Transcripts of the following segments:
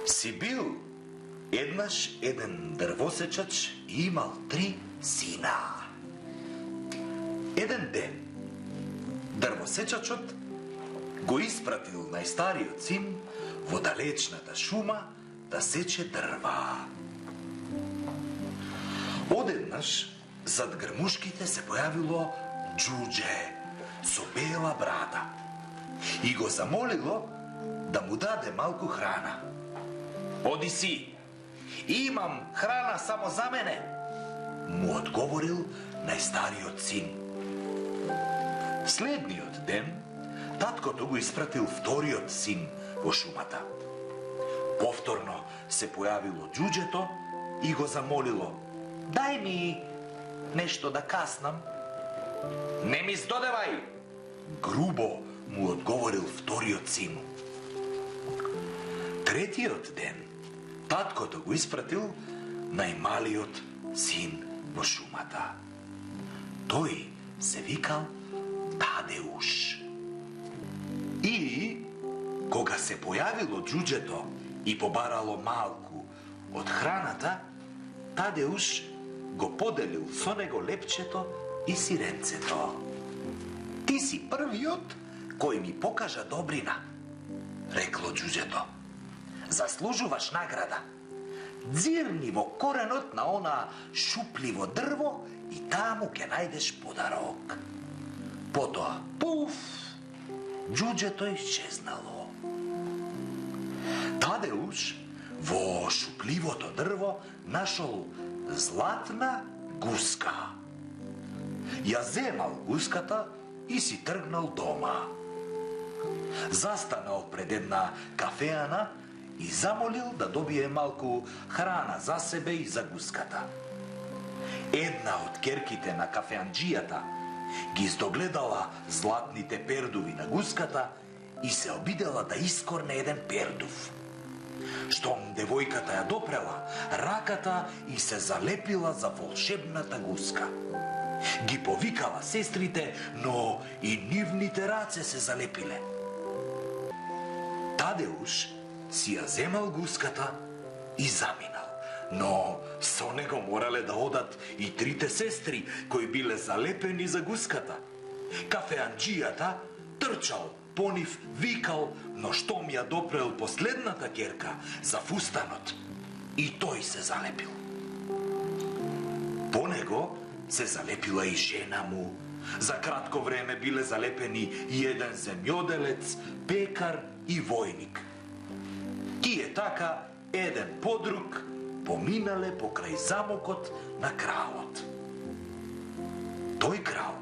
Си бил еднаш еден дрвосечач и имал 3 сина. Еден ден дрвосечачот го испратил најстариот син во далечната шума да сече дрва. Одеднаш зад грмушките се појавило џуџе со бела брада и го замолило да му даде малку храна. "Оди си, имам храна само за мене", му одговорил најстариот син. Следниот ден таткото го испратил вториот син во шумата. Повторно се појавило џуџето и го замолило: "Дај ми нешто да каснам." "Не ми здодевај", грубо му одговорил вториот син. Третиот ден таткото го испратил најмалиот син во шумата. Тој се викал Тадеуш. И кога се појавило џуџето и побарало малку од храната, Тадеуш го поделил со него лепчето и сиренцето. "Ти си првиот кој ми покажа добрина", рекло џуџето. "Заслужуваш награда. Дзирни во коренот на она шупливо дрво и таму ќе најдеш подарок." Потоа, пуф, џуџето исчезнало. Тадеуш во шупливото дрво нашол златна гуска. Ја земал гуската и си тргнал дома. Застанал пред една кафеана и замолил да добие малку храна за себе и за гуската. Една од керките на кафеанџијата ги издогледала златните пердуви на гуската и се обидела да искорне еден пердув. Штом девојката ја допрела раката и се залепила за волшебната гуска. Ги повикала сестрите, но и нивните раце се залепиле. Тадеуш си ја земал гуската и заминал, но со него морале да одат и 3 сестри кои биле залепени за гуската. Кафеанџијата трчал по нив, викал, но штом ја допрел последната керка за фустанот, и тој се залепил. По него се залепила и жена му. За кратко време биле залепени и еден земјоделец, пекар и војник. Тие така, еден по друг, поминале покрај замокот на кралот. Тој крал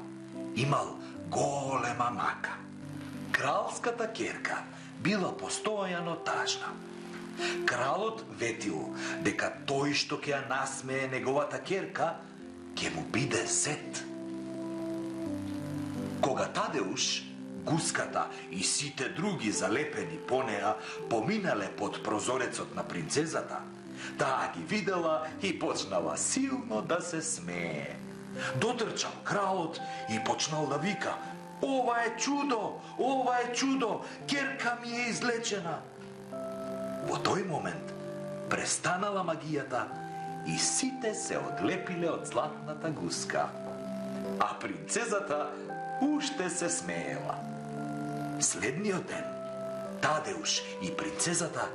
имал голема мака. Кралската керка била постојано тажна. Кралот ветил дека тој што ќе ја насмее неговата керка, ќе му биде зет. Кога Тадеуш, гуската и сите други залепени по неа поминале под прозорецот на принцезата, таа ги видела и почнала силно да се смее. Дотрчал кралот и почнал да вика: "Ова е чудо! Ова е чудо! Керка ми е излечена!" Во тој момент престанала магијата и сите се одлепиле од златната гуска. А принцезата уште се смеела. Следниот ден Тадеуш и принцезата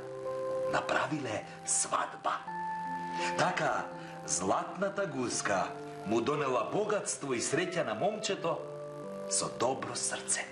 направиле свадба. Така златната гуска му донела богатство и среќа на момчето со добро срце.